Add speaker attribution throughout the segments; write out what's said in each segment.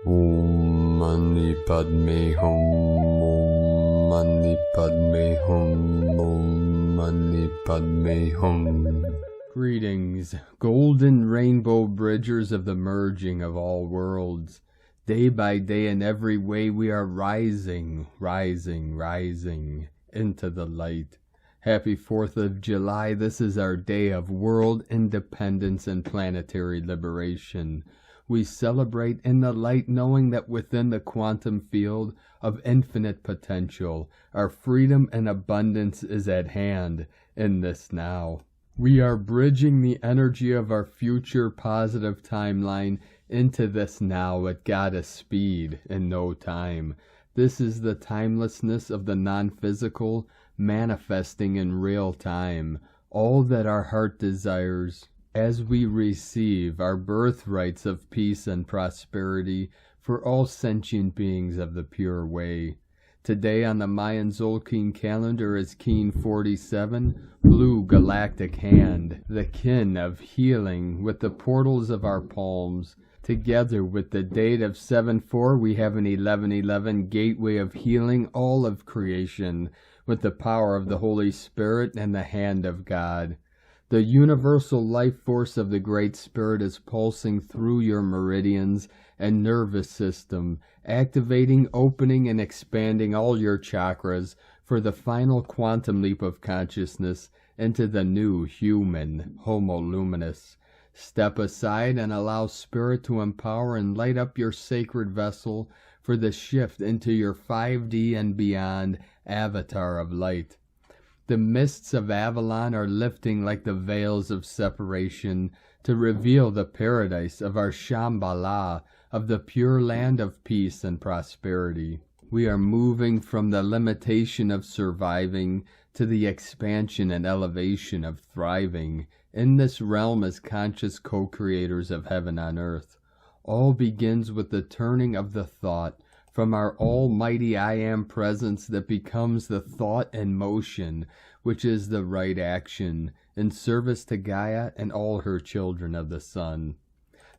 Speaker 1: Om Mani Padme Hum. Om Mani Padme Hum. Om Mani Padme Hum. Greetings, golden rainbow bridgers of the merging of all worlds. Day by day in every way we are rising, rising, rising into the light. Happy 4th of July. This is our day of world independence and planetary liberation. We celebrate in the light, knowing that within the quantum field of infinite potential, our freedom and abundance is at hand in this now. We are bridging the energy of our future positive timeline into this now at goddess speed in no time. This is the timelessness of the non-physical manifesting in real time, all that our heart desires, as we receive our birthrights of peace and prosperity for all sentient beings of the pure way. Today on the Mayan Zolkin calendar is Keen 47, blue galactic hand, the kin of healing with the portals of our palms. Together with the date of 7/4, we have an 11/11 gateway of healing all of creation with the power of the Holy Spirit and the hand of God. The universal life force of the Great Spirit is pulsing through your meridians and nervous system, activating, opening, and expanding all your chakras for the final quantum leap of consciousness into the new human, Homo Luminous. Step aside and allow Spirit to empower and light up your sacred vessel for the shift into your 5D and beyond avatar of light. The mists of Avalon are lifting like the veils of separation to reveal the paradise of our Shambhala, of the pure land of peace and prosperity. We are moving from the limitation of surviving to the expansion and elevation of thriving in this realm as conscious co-creators of heaven on earth. All begins with the turning of the thought from our almighty I Am presence that becomes the thought and motion, which is the right action, in service to Gaia and all her children of the sun.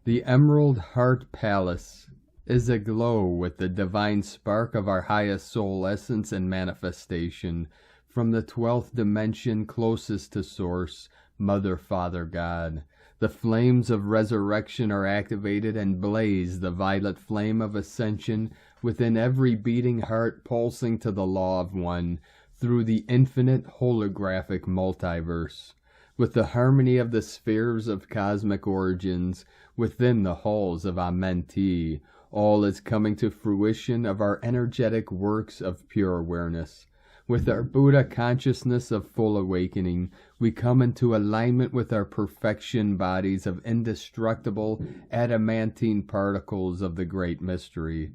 Speaker 1: The Emerald Heart Palace is aglow with the divine spark of our highest soul essence and manifestation from the 12th dimension closest to Source, Mother, Father, God. The flames of resurrection are activated and blaze the violet flame of ascension within every beating heart, pulsing to the law of one through the infinite holographic multiverse. With the harmony of the spheres of cosmic origins within the halls of Amenti, all is coming to fruition of our energetic works of pure awareness. With our Buddha consciousness of full awakening, we come into alignment with our perfection bodies of indestructible adamantine particles of the great mystery.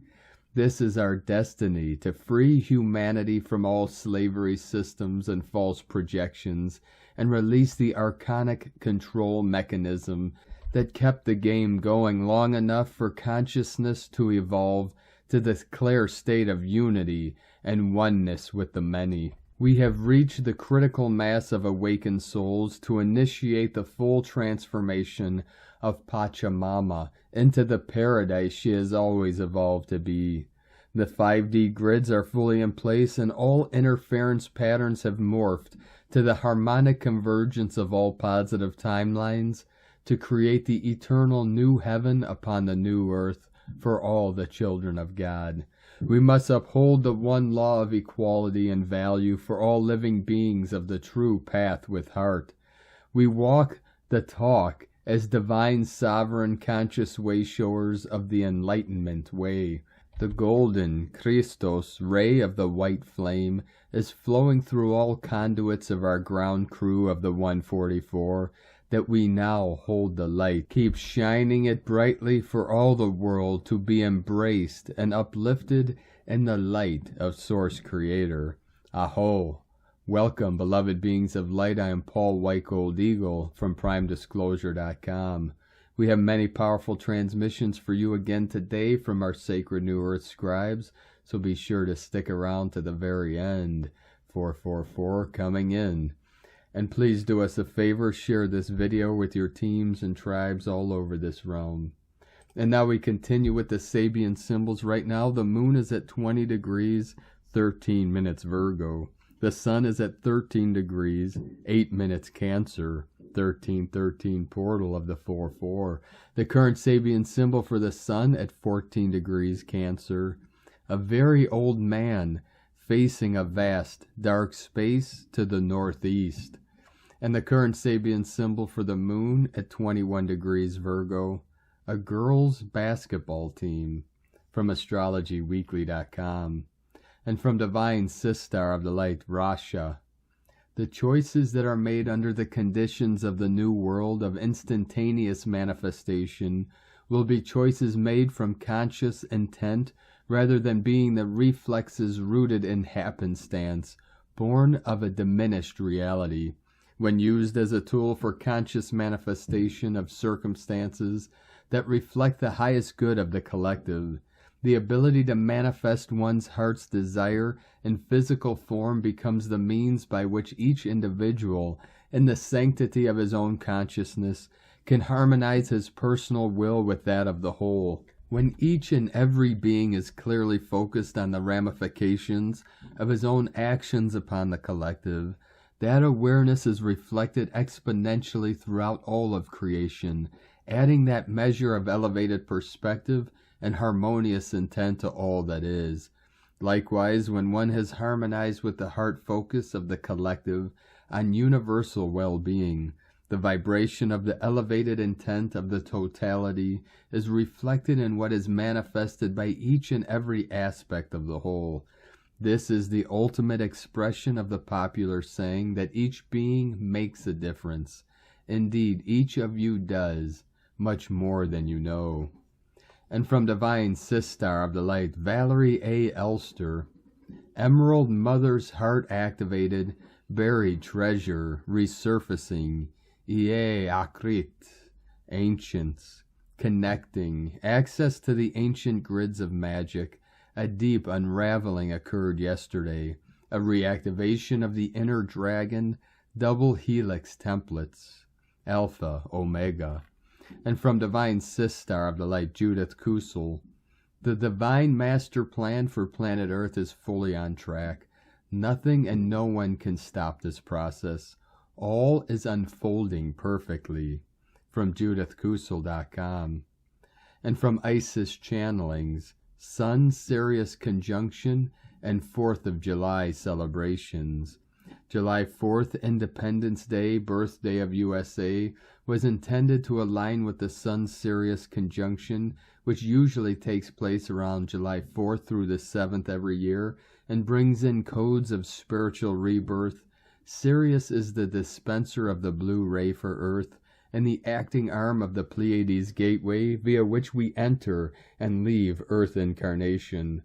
Speaker 1: This is our destiny, to free humanity from all slavery systems and false projections, and release the archonic control mechanism that kept the game going long enough for consciousness to evolve to the clear state of unity and oneness with the many. We have reached the critical mass of awakened souls to initiate the full transformation of Pachamama into the paradise she has always evolved to be. The 5D grids are fully in place and all interference patterns have morphed to the harmonic convergence of all positive timelines to create the eternal new heaven upon the new earth for all the children of God. We must uphold the one law of equality and value for all living beings of the true path with heart. We walk the talk as divine sovereign conscious wayshowers of the enlightenment way. The golden Christos ray of the white flame is flowing through all conduits of our ground crew of the 144, that we now hold the light. Keep shining it brightly for all the world to be embraced and uplifted in the light of Source Creator. Aho! Welcome, beloved beings of light. I am Paul White Gold Eagle from PrimeDisclosure.com. We have many powerful transmissions for you again today from our sacred New Earth scribes, so be sure to stick around to the very end. 444 coming in. And please do us a favor, share this video with your teams and tribes all over this realm. And now we continue with the Sabian symbols. Right now, the moon is at 20 degrees, 13 minutes Virgo. The sun is at 13 degrees, 8 minutes Cancer, 1313 portal of the 4-4. The current Sabian symbol for the sun at 14 degrees Cancer. A very old man facing a vast, dark space to the northeast. And the current Sabian symbol for the moon at 21 degrees Virgo. A girls' basketball team from astrologyweekly.com. And from Divine Sistar of the Light, Rasha. The choices that are made under the conditions of the new world of instantaneous manifestation will be choices made from conscious intent rather than being the reflexes rooted in happenstance, born of a diminished reality. When used as a tool for conscious manifestation of circumstances that reflect the highest good of the collective, the ability to manifest one's heart's desire in physical form becomes the means by which each individual, in the sanctity of his own consciousness, can harmonize his personal will with that of the whole. When each and every being is clearly focused on the ramifications of his own actions upon the collective, that awareness is reflected exponentially throughout all of creation, adding that measure of elevated perspective and harmonious intent to all that is. Likewise, when one has harmonized with the heart focus of the collective on universal well-being, the vibration of the elevated intent of the totality is reflected in what is manifested by each and every aspect of the whole. This is the ultimate expression of the popular saying that each being makes a difference. Indeed, each of you does, much more than you know. And from Divine Sistar of the Light, Valerie A. Elster, Emerald Mother's Heart Activated, Buried Treasure, Resurfacing, Ie Akrit, Ancients, Connecting, Access to the Ancient Grids of Magic. A deep unraveling occurred yesterday, a reactivation of the inner dragon, double helix templates, Alpha, Omega. And from Divine Sistar of the Light, Judith Kusel, the divine master plan for planet Earth is fully on track. Nothing and no one can stop this process. All is unfolding perfectly. From JudithKusel.com. And from Isis Channelings, Sun Sirius conjunction and 4th of July celebrations. July 4th, Independence Day, birthday of USA, was intended to align with the Sun-Sirius conjunction, which usually takes place around July 4th through the 7th every year, and brings in codes of spiritual rebirth. Sirius is the dispenser of the blue ray for Earth, and the acting arm of the Pleiades gateway via which we enter and leave Earth incarnation.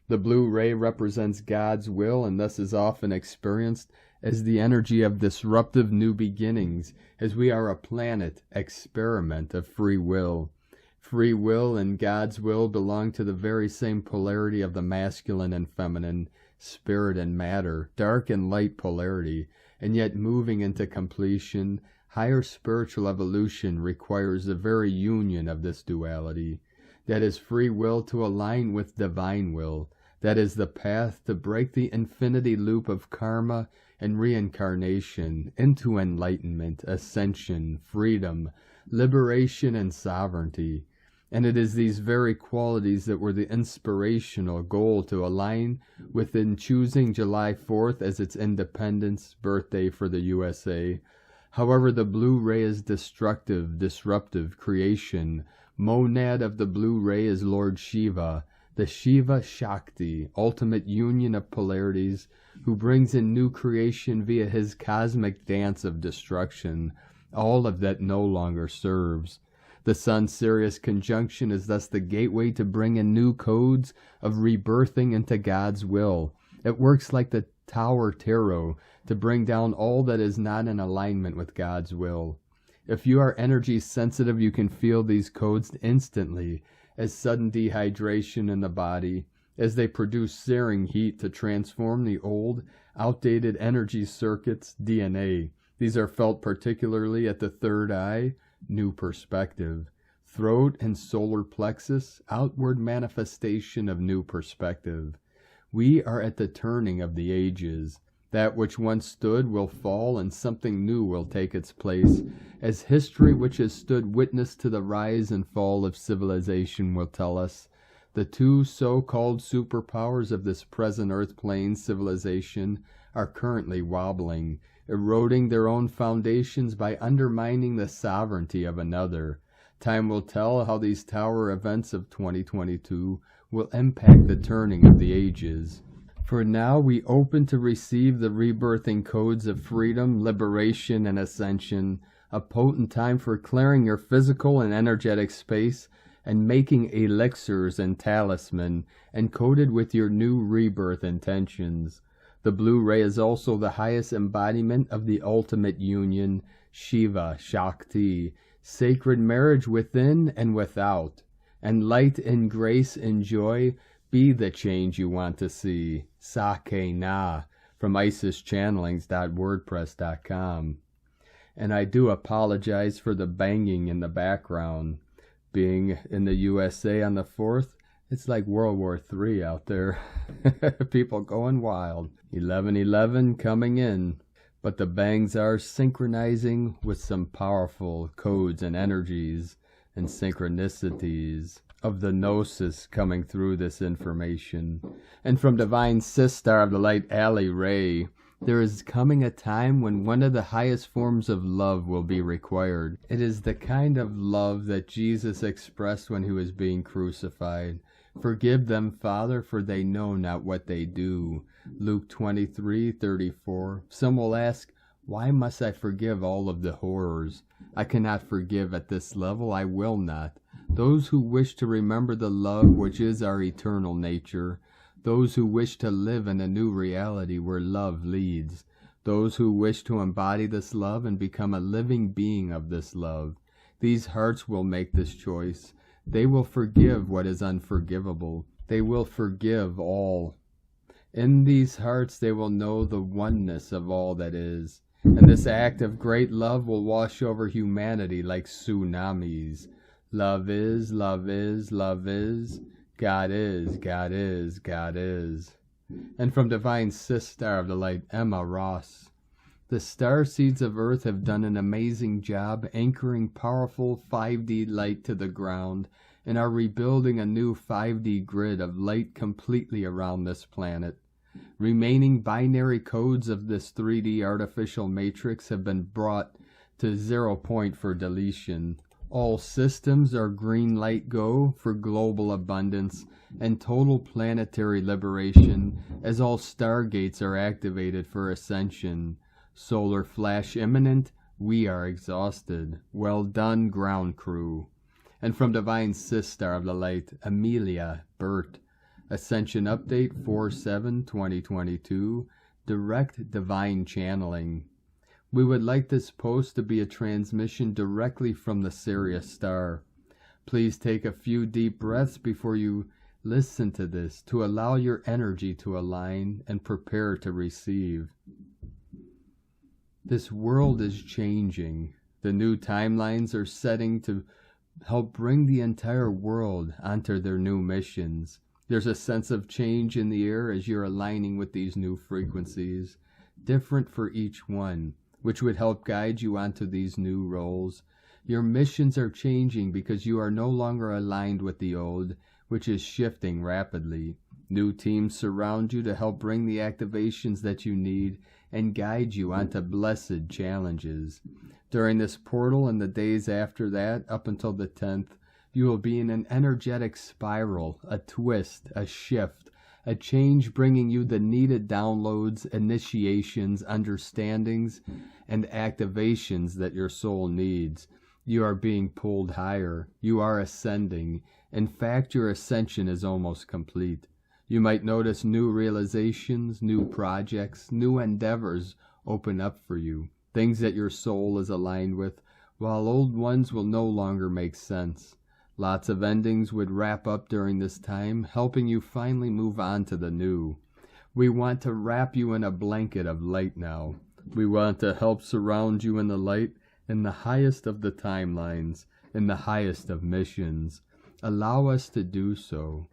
Speaker 1: The blue ray represents God's will and thus is often experienced as the energy of disruptive new beginnings, as we are a planet experiment of free will. Free will and God's will belong to the very same polarity of the masculine and feminine, spirit and matter, dark and light polarity, and yet moving into completion, higher spiritual evolution requires the very union of this duality. That is free will to align with divine will. That is the path to break the infinity loop of karma and reincarnation into enlightenment, ascension, freedom, liberation, and sovereignty. And it is these very qualities that were the inspirational goal to align within choosing July 4th as its independence birthday for the USA. However, the blue ray is destructive, disruptive, creation. Monad of the blue ray is Lord Shiva, the Shiva Shakti, ultimate union of polarities, who brings in new creation via his cosmic dance of destruction, all of that no longer serves. The Sun-Sirius conjunction is thus the gateway to bring in new codes of rebirthing into God's will. It works like the Tower Tarot to bring down all that is not in alignment with God's will. If you are energy sensitive, you can feel these codes instantly as sudden dehydration in the body, as they produce searing heat to transform the old, outdated energy circuits, DNA. These are felt particularly at the third eye, new perspective. throat and solar plexus, outward manifestation of new perspective. We are at the turning of the ages. That which once stood will fall, and something new will take its place, as history which has stood witness to the rise and fall of civilization will tell us. The two so-called superpowers of this present Earth plane civilization are currently wobbling, eroding their own foundations by undermining the sovereignty of another. Time will tell how these tower events of 2022 will impact the turning of the ages. For now, we open to receive the rebirthing codes of freedom, liberation, and ascension, a potent time for clearing your physical and energetic space and making elixirs and talisman encoded with your new rebirth intentions. The blue ray is also the highest embodiment of the ultimate union, Shiva, Shakti, sacred marriage within and without, and light and grace and joy be the change you want to see. Sake Na from isischannelings.wordpress.com. And I do apologize for the banging in the background. Being in the USA on the 4th, it's like World War III out there. People going wild. 11/11 coming in. But the bangs are synchronizing with some powerful codes and energies and synchronicities of the gnosis coming through this information. And from Divine Sister of the Light, Alley Ray, there is coming a time when one of the highest forms of love will be required. It is the kind of love that Jesus expressed when he was being crucified. Forgive them, Father, for they know not what they do. Luke 23:34. Some will ask, why must I forgive all of the horrors? I cannot forgive at this level. I will not. Those who wish to remember the love which is our eternal nature, those who wish to live in a new reality where love leads, those who wish to embody this love and become a living being of this love, these hearts will make this choice. They will forgive what is unforgivable. They will forgive all. In these hearts they will know the oneness of all that is, and this act of great love will wash over humanity like tsunamis. Love is, love is, love is. God is, God is, God is. And from Divine Sister of the Light, Emma Ross. The star seeds of Earth have done an amazing job anchoring powerful 5D light to the ground and are rebuilding a new 5D grid of light completely around this planet. Remaining binary codes of this 3D artificial matrix have been brought to 0 point for deletion. All systems are green light go for global abundance and total planetary liberation as all stargates are activated for ascension. Solar flash imminent, we are exhausted. Well done, ground crew. And from Divine Sister of the Light, Amelia Burt. Ascension Update 4/7/2022. Direct Divine Channeling. We would like this post to be a transmission directly from the Sirius star. Please take a few deep breaths before you listen to this to allow your energy to align and prepare to receive. This world is changing. The new timelines are setting to help bring the entire world onto their new missions. There's a sense of change in the air as you're aligning with these new frequencies, different for each one, which would help guide you onto these new roles. Your missions are changing because you are no longer aligned with the old, which is shifting rapidly. New teams surround you to help bring the activations that you need and guide you onto blessed challenges. During this portal and the days after that, up until the 10th, you will be in an energetic spiral, a twist, a shift, a change bringing you the needed downloads, initiations, understandings, and activations that your soul needs. You are being pulled higher. You are ascending. In fact, your ascension is almost complete. You might notice new realizations, new projects, new endeavors open up for you, things that your soul is aligned with, while old ones will no longer make sense. Lots of endings would wrap up during this time, helping you finally move on to the new. We want to wrap you in a blanket of light now. We want to help surround you in the light in the highest of the timelines, in the highest of missions. Allow us to do so.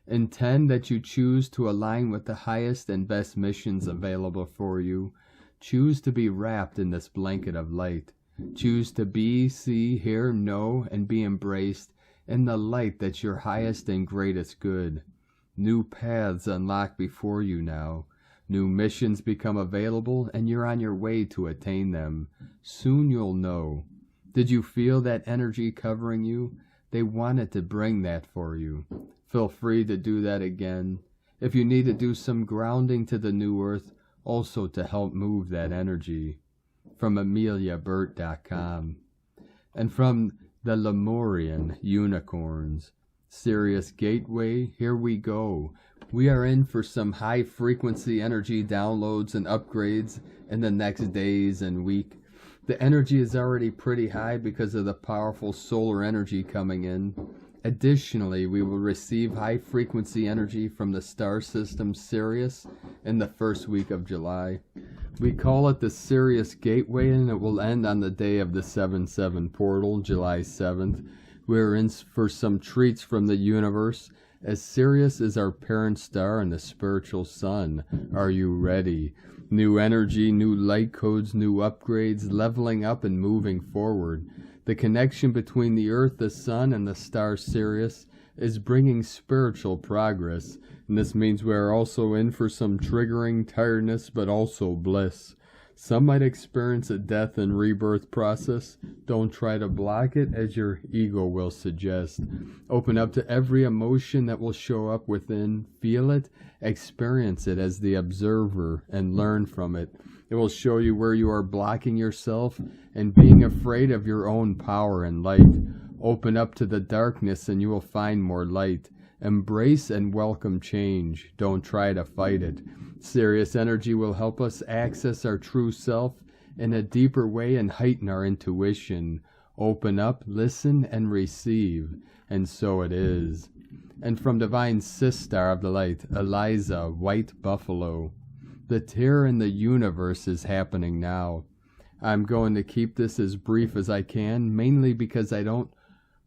Speaker 1: Intend that you choose to align with the highest and best missions available for you. Choose to be wrapped in this blanket of light. Choose to be, see, hear, know, and be embraced in the light that's your highest and greatest good. New paths unlock before you now. New missions become available, and you're on your way to attain them. Soon you'll know. Did you feel that energy covering you? They wanted to bring that for you. Feel free to do that again. If you need to do some grounding to the new earth, also to help move that energy. From AmeliaBurt.com. And from the Lemurian Unicorns. Sirius Gateway, here we go. We are in for some high frequency energy downloads and upgrades in the next days and week. The energy is already pretty high because of the powerful solar energy coming in. Additionally, we will receive high frequency energy from the star system Sirius in the first week of July. We call it the Sirius Gateway, and it will end on the day of the 7/7 portal, July 7th. We're in for some treats from the universe, as Sirius is our parent star and the spiritual sun. Are you ready? New energy, new light codes, new upgrades, leveling up and moving forward. The connection between the earth, the sun, and the star Sirius is bringing spiritual progress, and this means we are also in for some triggering tiredness, but also bliss. Some might experience a death and rebirth process. Don't try to block it, as your ego will suggest. Open up to every emotion that will show up within. Feel it, experience it as the observer, and learn from it. It will show you where you are blocking yourself and being afraid of your own power and light. Open up to the darkness and you will find more light. Embrace and welcome change. Don't try to fight it. Sirius energy will help us access our true self in a deeper way and heighten our intuition. Open up, listen, and receive. And so it is. And from Divine Sister of the Light, Eliza, White Buffalo. The tear in the universe is happening now. I'm going to keep this as brief as I can, mainly because I don't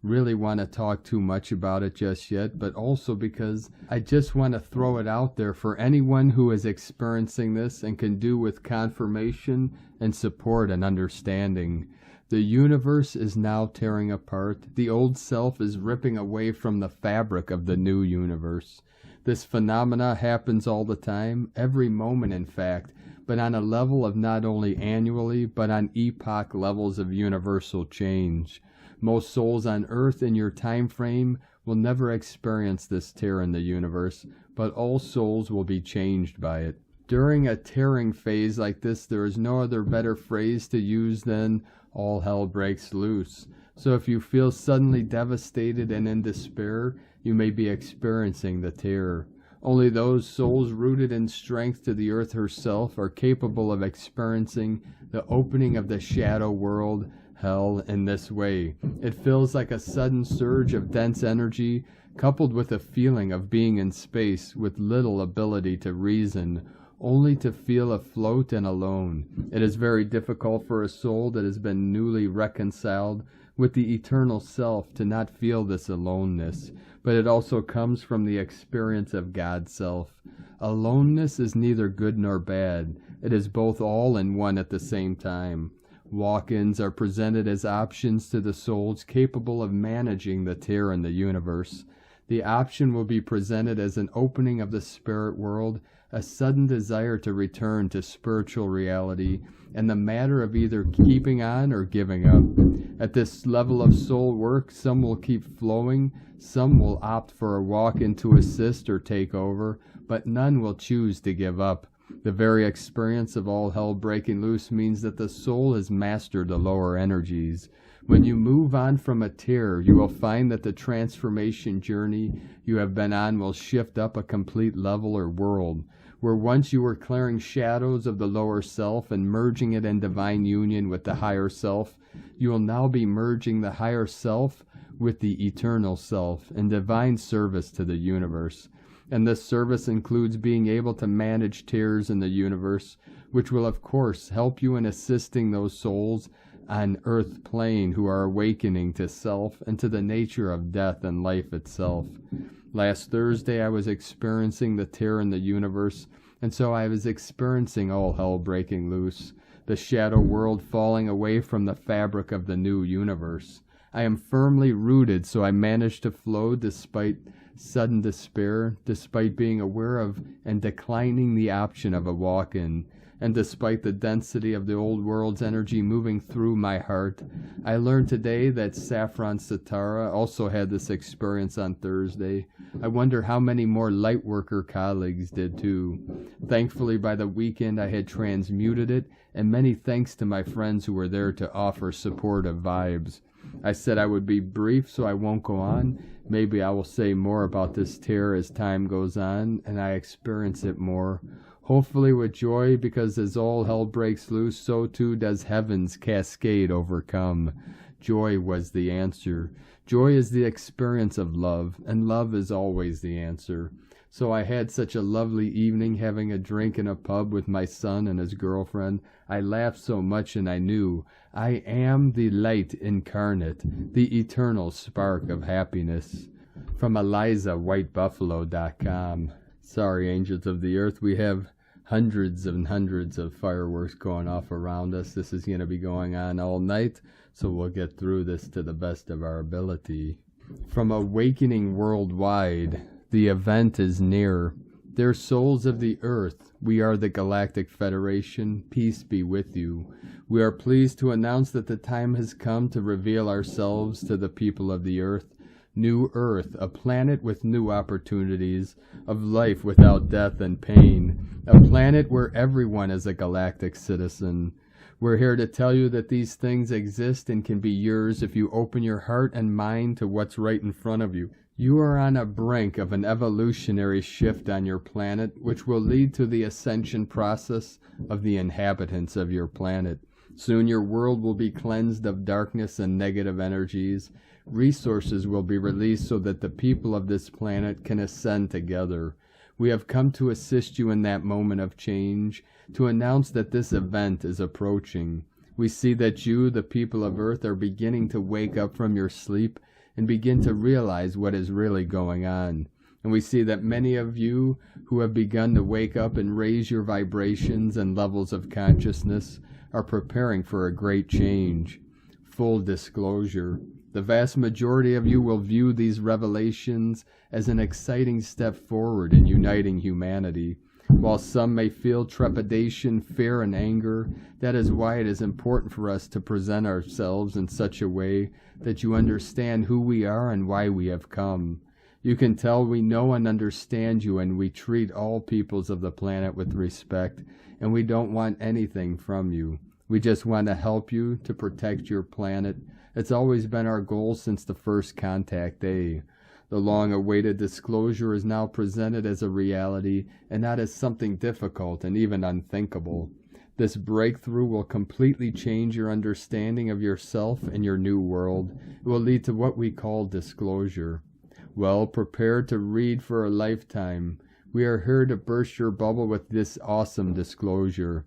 Speaker 1: really want to talk too much about it just yet, but also because I just want to throw it out there for anyone who is experiencing this and can do with confirmation and support and understanding. The universe is now tearing apart. The old self is ripping away from the fabric of the new universe. This phenomena happens all the time, every moment in fact, but on a level of not only annually, but on epoch levels of universal change. Most souls on Earth in your time frame will never experience this tear in the universe, but all souls will be changed by it. During a tearing phase like this, there is no other better phrase to use than all hell breaks loose. So if you feel suddenly devastated and in despair, you may be experiencing the tear. Only those souls rooted in strength to the earth herself are capable of experiencing the opening of the shadow world, hell, in this way. It feels like a sudden surge of dense energy, coupled with a feeling of being in space with little ability to reason, only to feel afloat and alone. It is very difficult for a soul that has been newly reconciled with the eternal self to not feel this aloneness, but it also comes from the experience of God's self. Aloneness is neither good nor bad. It is both all and one at the same time. Walk-ins are presented as options to the souls capable of managing the tear in the universe. The option will be presented as an opening of the spirit world, a sudden desire to return to spiritual reality, and the matter of either keeping on or giving up. At this level of soul work, some will keep flowing, some will opt for a walk-in to assist or take over, but none will choose to give up. The very experience of all hell breaking loose means that the soul has mastered the lower energies. When you move on from a tear, you will find that the transformation journey you have been on will shift up a complete level or world. Where once you were clearing shadows of the lower self and merging it in divine union with the higher self, you will now be merging the higher self with the eternal self in divine service to the universe. And this service includes being able to manage tears in the universe, which will of course help you in assisting those souls on Earth plane who are awakening to self and to the nature of death and life itself. Last Thursday I was experiencing the tear in the universe, and so I was experiencing all hell breaking loose, the shadow world falling away from the fabric of the new universe. I am firmly rooted, so I managed to flow despite sudden despair, despite being aware of and declining the option of a walk-in, and despite the density of the old world's energy moving through my heart. I learned today that Saffron Sitara also had this experience on Thursday. I wonder how many more Lightworker colleagues did too. Thankfully, by the weekend I had transmuted it, and many thanks to my friends who were there to offer supportive vibes. I said I would be brief, so I won't go on. Maybe I will say more about this tear as time goes on and I experience it more. Hopefully with joy, because as all hell breaks loose, so too does heaven's cascade overcome. Joy was the answer. Joy is the experience of love, and love is always the answer. So I had such a lovely evening having a drink in a pub with my son and his girlfriend. I laughed so much, and I knew I am the light incarnate, the eternal spark of happiness. From ElizaWhiteBuffalo.com. Sorry, angels of the earth, we have hundreds and hundreds of fireworks going off around us. This is going to be going on all night, so we'll get through this to the best of our ability. From Awakening Worldwide, the event is near. Dear souls of the earth, we are the Galactic Federation. Peace be with you. We are pleased to announce that the time has come to reveal ourselves to the people of the earth. New Earth, a planet with new opportunities, of life without death and pain, a planet where everyone is a galactic citizen. We're here to tell you that these things exist and can be yours if you open your heart and mind to what's right in front of you. You are on a brink of an evolutionary shift on your planet, which will lead to the ascension process of the inhabitants of your planet. Soon your world will be cleansed of darkness and negative energies. Resources will be released so that the people of this planet can ascend together. We have come to assist you in that moment of change, to announce that this event is approaching. We see that you, the people of Earth, are beginning to wake up from your sleep and begin to realize what is really going on. And we see that many of you who have begun to wake up and raise your vibrations and levels of consciousness are preparing for a great change. Full disclosure. The vast majority of you will view these revelations as an exciting step forward in uniting humanity. While some may feel trepidation, fear, and anger, that is why it is important for us to present ourselves in such a way that you understand who we are and why we have come. You can tell we know and understand you, and we treat all peoples of the planet with respect, and we don't want anything from you. We just want to help you to protect your planet. It's always been our goal since the first contact day. The long-awaited disclosure is now presented as a reality and not as something difficult and even unthinkable. This breakthrough will completely change your understanding of yourself and your new world. It will lead to what we call disclosure. Well, prepare to read for a lifetime. We are here to burst your bubble with this awesome disclosure.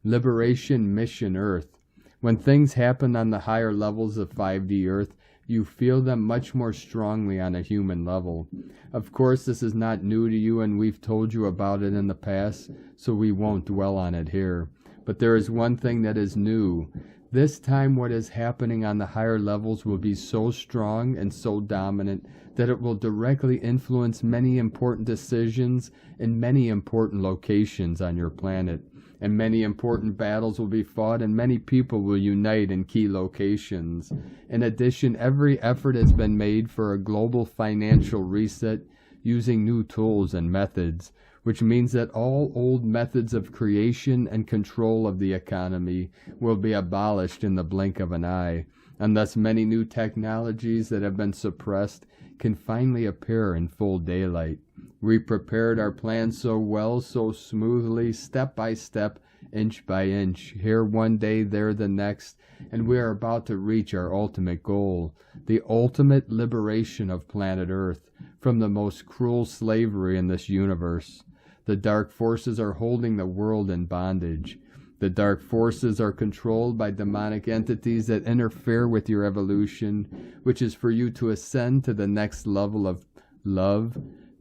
Speaker 1: Liberation Mission Earth. When things happen on the higher levels of 5D Earth, you feel them much more strongly on a human level. Of course, this is not new to you, and we've told you about it in the past, so we won't dwell on it here. But there is one thing that is new. This time what is happening on the higher levels will be so strong and so dominant that it will directly influence many important decisions in many important locations on your planet. And many important battles will be fought, and many people will unite in key locations. In addition, every effort has been made for a global financial reset using new tools and methods, which means that all old methods of creation and control of the economy will be abolished in the blink of an eye, and thus many new technologies that have been suppressed can finally appear in full daylight. We prepared our plan so well, so smoothly, step by step, inch by inch, here one day, there the next, and we are about to reach our ultimate goal, the ultimate liberation of planet Earth from the most cruel slavery in this universe. The dark forces are holding the world in bondage. The dark forces are controlled by demonic entities that interfere with your evolution, which is for you to ascend to the next level of love,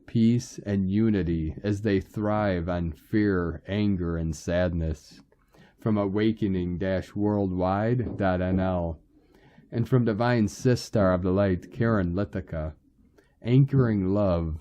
Speaker 1: peace, and unity as they thrive on fear, anger, and sadness. From awakening-worldwide.nl. And from Divine Sistar of the Light, Karen Litica. Anchoring love,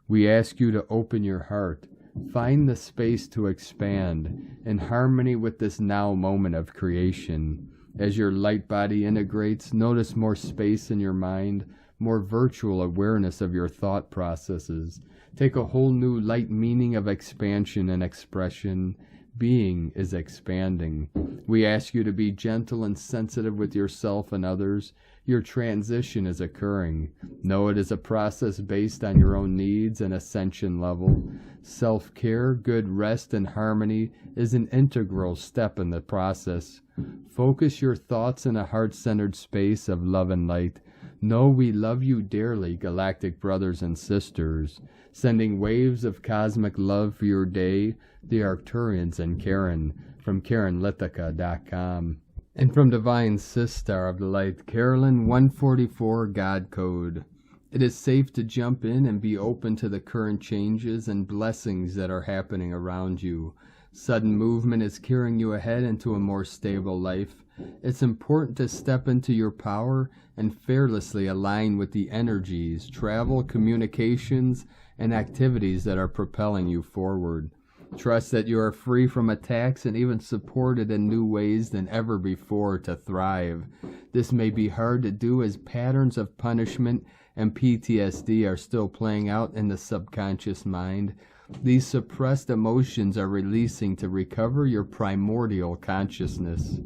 Speaker 1: we ask you to open your heart. Find the space to expand in harmony with this now moment of creation. As your light body integrates, notice more space in your mind, more virtual awareness of your thought processes. Take a whole new light meaning of expansion and expression. Being is expanding. We ask you to be gentle and sensitive with yourself and others. Your transition is occurring. Know it is a process based on your own needs and ascension level. Self-care, good rest, and harmony is an integral step in the process. Focus your thoughts in a heart-centered space of love and light. Know we love you dearly, galactic brothers and sisters. Sending waves of cosmic love for your day, the Arcturians and Karen, from KarenLithica.com. And from Divine Sistar of the Light, Carolyn 144 God Code. It is safe to jump in and be open to the current changes and blessings that are happening around you. Sudden movement is carrying you ahead into a more stable life. It's important to step into your power and fearlessly align with the energies, travel, communications, and activities that are propelling you forward. Trust that you are free from attacks and even supported in new ways than ever before to thrive. This may be hard to do as patterns of punishment and PTSD are still playing out in the subconscious mind. These suppressed emotions are releasing to recover your primordial consciousness.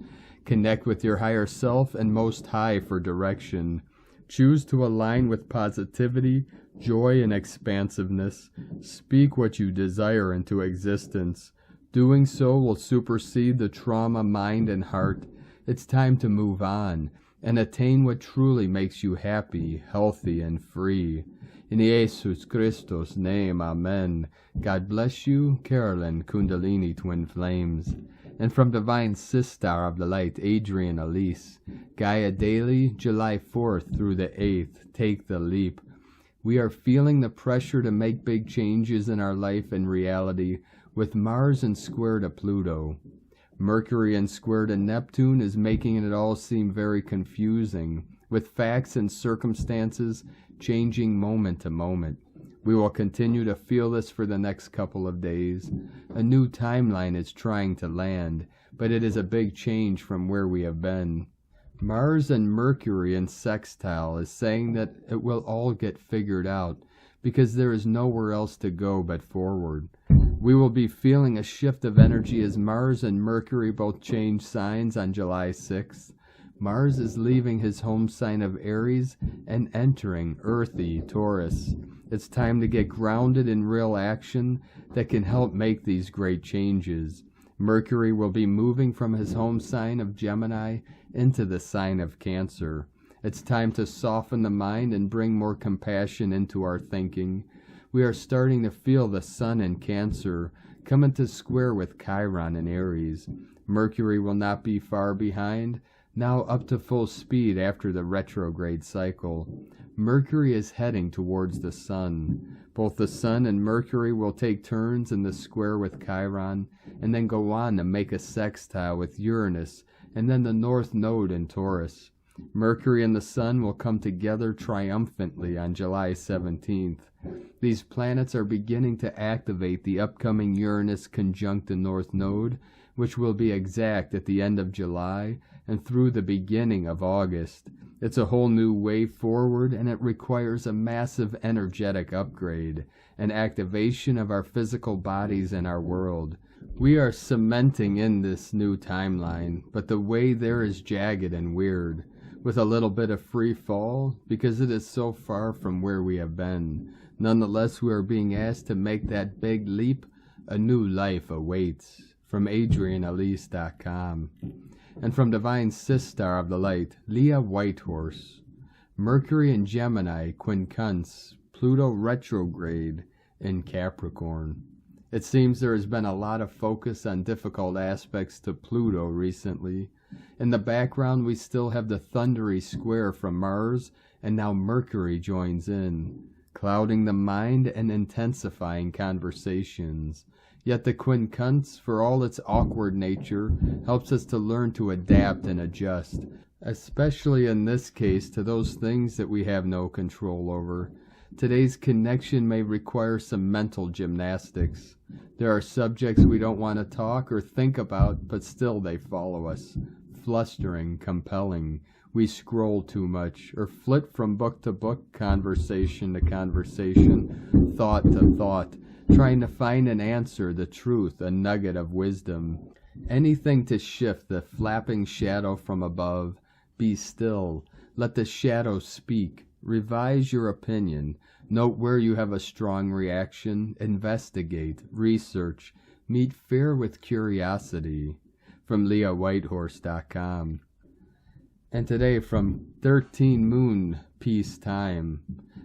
Speaker 1: Connect with your higher self and Most High for direction. Choose to align with positivity, joy, and expansiveness. Speak what you desire into existence. Doing so will supersede the trauma, mind, and heart. It's time to move on and attain what truly makes you happy, healthy, and free. In Jesus Christos' name, Amen. God bless you, Carolyn Kundalini Twin Flames. And from Divine Sistar of the Light, Adrian Elise. Gaia Daily, July 4th through the 8th. Take the leap. We are feeling the pressure to make big changes in our life and reality with Mars in square to Pluto. Mercury in square to Neptune is making it all seem very confusing, with facts and circumstances changing moment to moment. We will continue to feel this for the next couple of days. A new timeline is trying to land, but it is a big change from where we have been. Mars and Mercury in sextile is saying that it will all get figured out because there is nowhere else to go but forward. We will be feeling a shift of energy as Mars and Mercury both change signs on July 6th. Mars is leaving his home sign of Aries and entering earthy Taurus. It's time to get grounded in real action that can help make these great changes. Mercury will be moving from his home sign of Gemini into the sign of Cancer. It's time to soften the mind and bring more compassion into our thinking. We are starting to feel the Sun in Cancer come into square with Chiron in Aries. Mercury will not be far behind, now up to full speed after the retrograde cycle. Mercury is heading towards the Sun. Both the Sun and Mercury will take turns in the square with Chiron, and then go on to make a sextile with Uranus, and then the North Node in Taurus. Mercury and the Sun will come together triumphantly on July 17th. These planets are beginning to activate the upcoming Uranus conjunct the North Node, which will be exact at the end of July and through the beginning of August. It's a whole new way forward, and it requires a massive energetic upgrade, an activation of our physical bodies and our world. We are cementing in this new timeline, but the way there is jagged and weird, with a little bit of free fall, because it is so far from where we have been. Nonetheless, we are being asked to make that big leap. A new life awaits. From AdrianElise.com. And from Divine Sistar of the Light, Leah Whitehorse. Mercury in Gemini, quincunx, Pluto retrograde in Capricorn. It seems there has been a lot of focus on difficult aspects to Pluto recently. In the background, we still have the thundery square from Mars, and now Mercury joins in, clouding the mind and intensifying conversations. Yet the quincunx, for all its awkward nature, helps us to learn to adapt and adjust, especially in this case to those things that we have no control over. Today's connection may require some mental gymnastics. There are subjects we don't want to talk or think about, but still they follow us. Flustering, compelling. We scroll too much, or flit from book to book, conversation to conversation, thought to thought, trying to find an answer, the truth, a nugget of wisdom. Anything to shift the flapping shadow from above. Be still. Let the shadow speak. Revise your opinion. Note where you have a strong reaction. Investigate. Research. Meet fear with curiosity. From LeahWhitehorse.com. And today from 13 Moon Peace Time.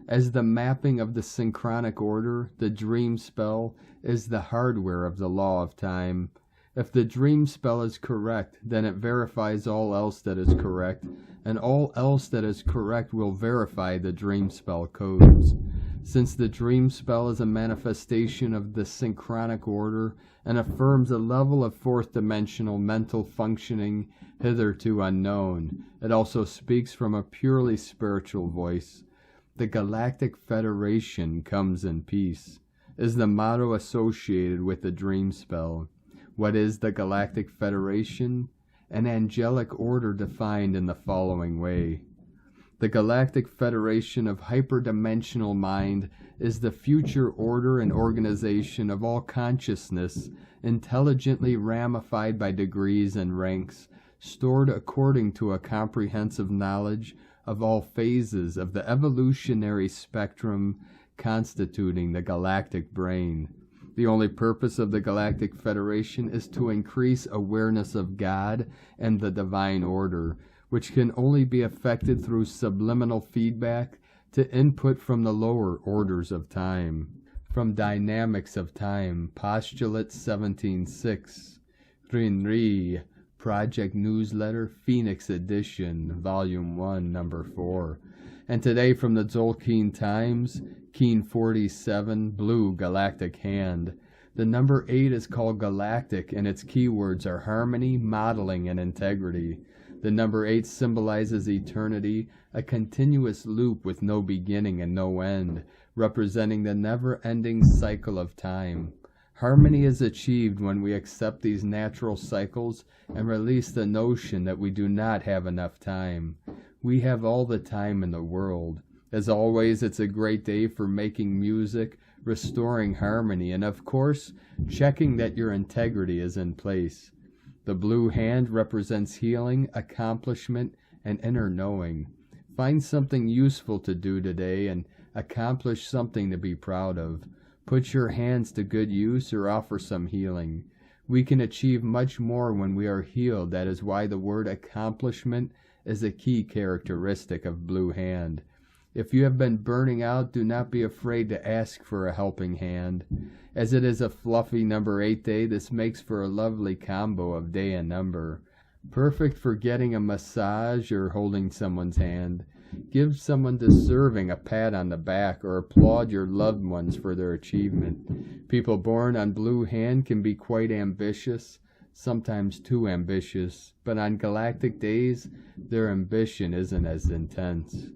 Speaker 1: As the mapping of the synchronic order, the dream spell is the hardware of the law of time. If the dream spell is correct, then it verifies all else that is correct, and all else that is correct will verify the dream spell codes. Since the dream spell is a manifestation of the synchronic order and affirms a level of fourth-dimensional mental functioning hitherto unknown, it also speaks from a purely spiritual voice. The Galactic Federation comes in peace, is the motto associated with the dream spell. What is the Galactic Federation? An angelic order defined in the following way. The Galactic Federation of Hyperdimensional Mind is the future order and organization of all consciousness, intelligently ramified by degrees and ranks, stored according to a comprehensive knowledge of all phases of the evolutionary spectrum constituting the galactic brain. The only purpose of the Galactic Federation is to increase awareness of God and the divine order, which can only be affected through subliminal feedback to input from the lower orders of time. From Dynamics of Time, Postulate 17.6, Rinri, Project Newsletter, Phoenix Edition, Volume 1, Number 4. And today from the Tzolk'in Times, Keen 47, Blue Galactic Hand. The number 8 is called Galactic, and its keywords are harmony, modeling, and integrity. The number 8 symbolizes eternity, a continuous loop with no beginning and no end, representing the never-ending cycle of time. Harmony is achieved when we accept these natural cycles and release the notion that we do not have enough time. We have all the time in the world. As always, it's a great day for making music, restoring harmony, and of course, checking that your integrity is in place. The blue hand represents healing, accomplishment, and inner knowing. Find something useful to do today and accomplish something to be proud of. Put your hands to good use or offer some healing. We can achieve much more when we are healed. That is why the word accomplishment is a key characteristic of Blue Hand. If you have been burning out, do not be afraid to ask for a helping hand. As it is a fluffy number 8 day, this makes for a lovely combo of day and number. Perfect for getting a massage or holding someone's hand. Give someone deserving a pat on the back or applaud your loved ones for their achievement. People born on Blue Hand can be quite ambitious, sometimes too ambitious, but on galactic days, their ambition isn't as intense.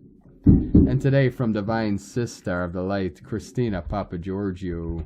Speaker 1: And today from Divine Sistar of the Light, Christina Papagiorgio.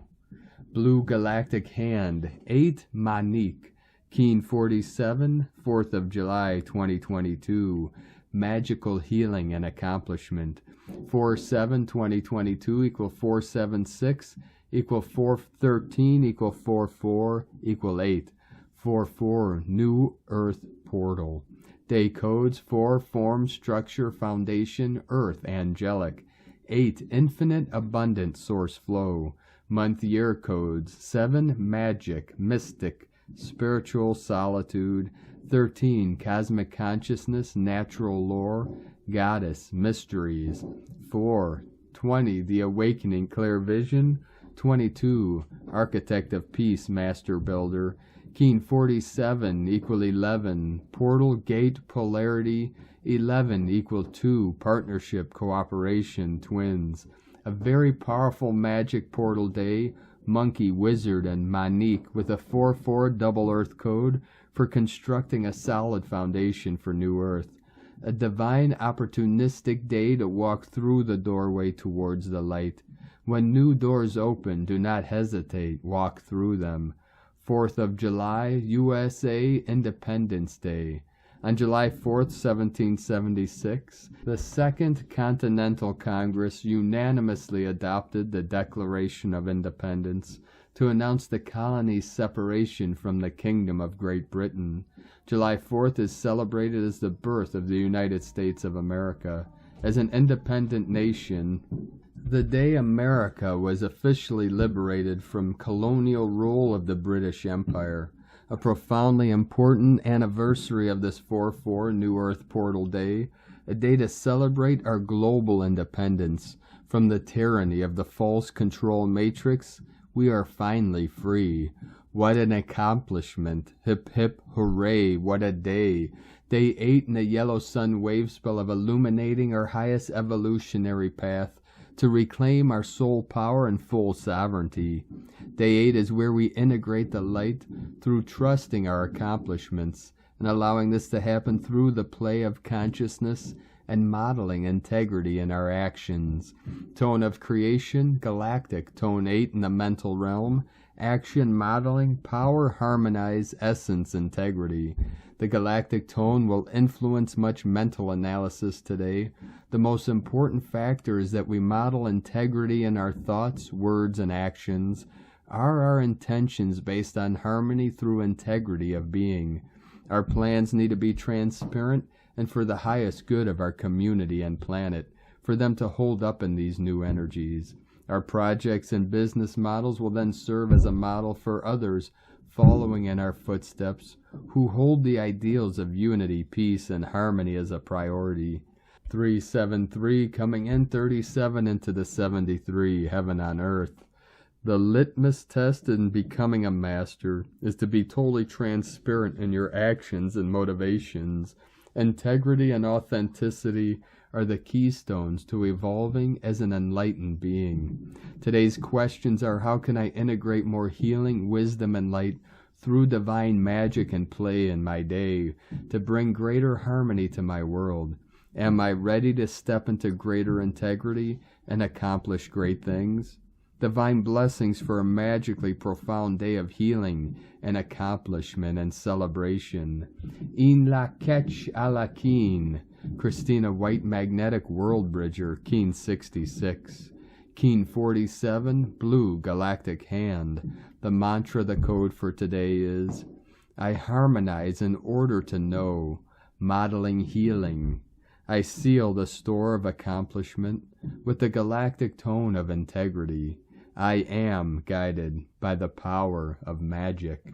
Speaker 1: Blue Galactic Hand, 8 Manik, Keen 47, 4th of July 2022. Magical healing and accomplishment. 4/7/2022 equal 476 equal 413 equal 44 equal 8. 44 New Earth Portal. Day codes 4 Form, Structure, Foundation, Earth, Angelic. 8 Infinite, Abundant Source Flow. Month year codes 7 Magic, Mystic, Spiritual, Solitude. 13 Cosmic Consciousness, Natural Lore, Goddess, Mysteries. 4 20 The Awakening, Clear Vision. 22, Architect of Peace, Master Builder. Keen 47 equal 11, Portal, Gate, Polarity. 11 equal 2, Partnership, Cooperation, Twins. A very powerful magic portal day, Monkey, Wizard, and Manique with a 4-4 double earth code for constructing a solid foundation for New Earth. A divine opportunistic day to walk through the doorway towards the light. When new doors open, do not hesitate, walk through them. 4th of July, USA Independence Day. On July 4th, 1776, the Second Continental Congress unanimously adopted the Declaration of Independence to announce the colony's separation from the Kingdom of Great Britain. July 4th is celebrated as the birth of the United States of America. As an independent nation, the day America was officially liberated from colonial rule of the British Empire. A profoundly important anniversary of this 4-4 New Earth Portal Day, a day to celebrate our global independence from the tyranny of the false control matrix. We are finally free. What an accomplishment. Hip hip hooray, what a day. Day 8 in the yellow sun wave spell of illuminating our highest evolutionary path to reclaim our soul power and full sovereignty. Day 8 is where we integrate the light through trusting our accomplishments and allowing this to happen through the play of consciousness and modeling integrity in our actions. Tone of creation, galactic, tone 8 in the mental realm, action, modeling, power, harmonize, essence, integrity. The galactic tone will influence much mental analysis today. The most important factor is that we model integrity in our thoughts, words, and actions. Are our intentions based on harmony through integrity of being? Our plans need to be transparent and for the highest good of our community and planet, for them to hold up in these new energies. Our projects and business models will then serve as a model for others following in our footsteps who hold the ideals of unity, peace, and harmony as a priority. 373 coming in 37 into the 73, heaven on earth. The litmus test in becoming a master is to be totally transparent in your actions and motivations. Integrity and authenticity are the keystones to evolving as an enlightened being. Today's questions are: how can I integrate more healing, wisdom, and light through divine magic and play in my day to bring greater harmony to my world? Am I ready to step into greater integrity and accomplish great things? Divine blessings for a magically profound day of healing and accomplishment and celebration. In la ketch a la keen. Christina White, Magnetic World Bridger, Keen 66. Keen 47, Blue Galactic Hand. The mantra, the code for today is: I harmonize in order to know, modeling healing. I seal the store of accomplishment with the galactic tone of integrity. I am guided by the power of magic.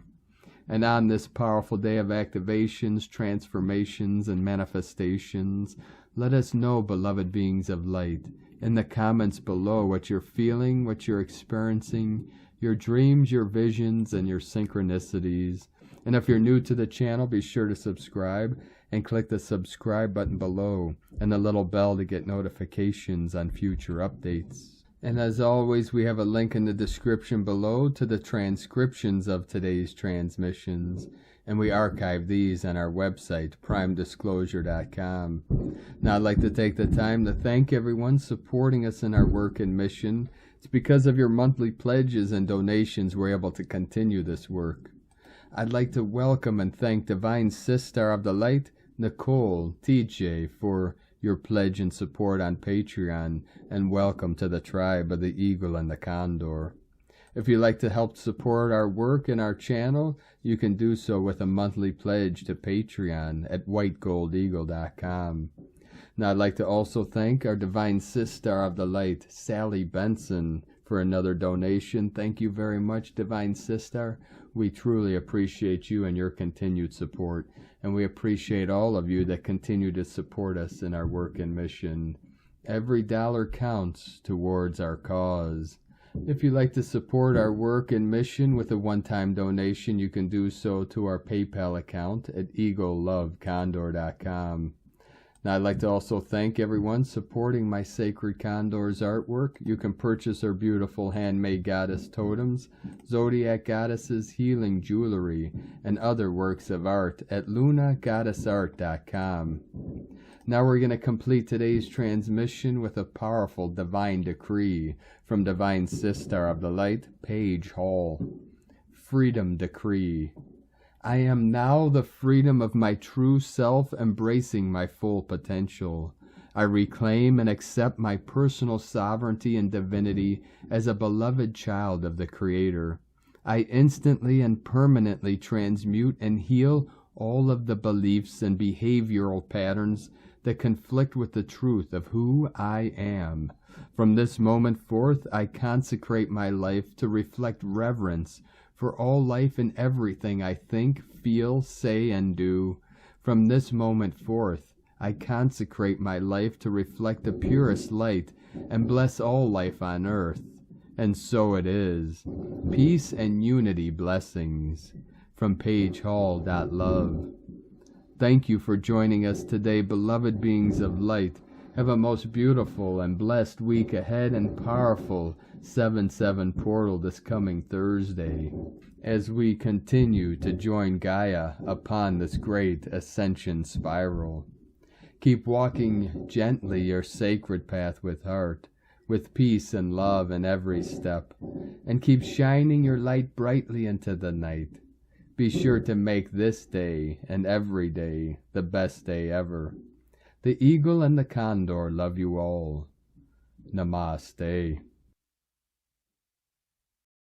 Speaker 1: And on this powerful day of activations, transformations, and manifestations, let us know, beloved beings of light, in the comments below what you're feeling, what you're experiencing, your dreams, your visions, and your synchronicities. And if you're new to the channel, be sure to subscribe and click the subscribe button below and the little bell to get notifications on future updates. And as always, we have a link in the description below to the transcriptions of today's transmissions, and we archive these on our website, primedisclosure.com. Now, I'd like to take the time to thank everyone supporting us in our work and mission. It's because of your monthly pledges and donations we're able to continue this work. I'd like to welcome and thank Divine Sister of the Light, Nicole T, for your pledge and support on Patreon, and welcome to the tribe of the Eagle and the Condor. If you'd like to help support our work and our channel, you can do so with a monthly pledge to Patreon at whitegoldeagle.com. Now, I'd like to also thank our Divine Sister of the Light, Sally Benson, for another donation. Thank you very much, Divine Sister. We truly appreciate you and your continued support, and we appreciate all of you that continue to support us in our work and mission. Every dollar counts towards our cause. If you'd like to support our work and mission with a one-time donation, you can do so to our PayPal account at eaglelovecondor.com. Now, I'd like to also thank everyone supporting my Sacred Condors artwork. You can purchase our beautiful handmade goddess totems, zodiac goddesses, healing jewelry, and other works of art at lunagoddessart.com. Now we're going to complete today's transmission with a powerful divine decree from Divine Sister of the Light, Paige Hall. Freedom Decree. I am now the freedom of my true self, embracing my full potential. I reclaim and accept my personal sovereignty and divinity as a beloved child of the Creator. I instantly and permanently transmute and heal all of the beliefs and behavioral patterns that conflict with the truth of who I am. From this moment forth, I consecrate my life to reflect reverence for all life and everything I think, feel, say, and do. From this moment forth, I consecrate my life to reflect the purest light and bless all life on earth. And so it is. Peace and unity blessings. From PaigeHall.love. Thank you for joining us today, beloved beings of light. Have a most beautiful and blessed week ahead and powerful 7/7 portal this coming Thursday as we continue to join Gaia upon this great ascension spiral. Keep walking gently your sacred path with heart, with peace and love in every step, and keep shining your light brightly into the night. Be sure to make this day and every day the best day ever. The Eagle and the Condor love you all. Namaste.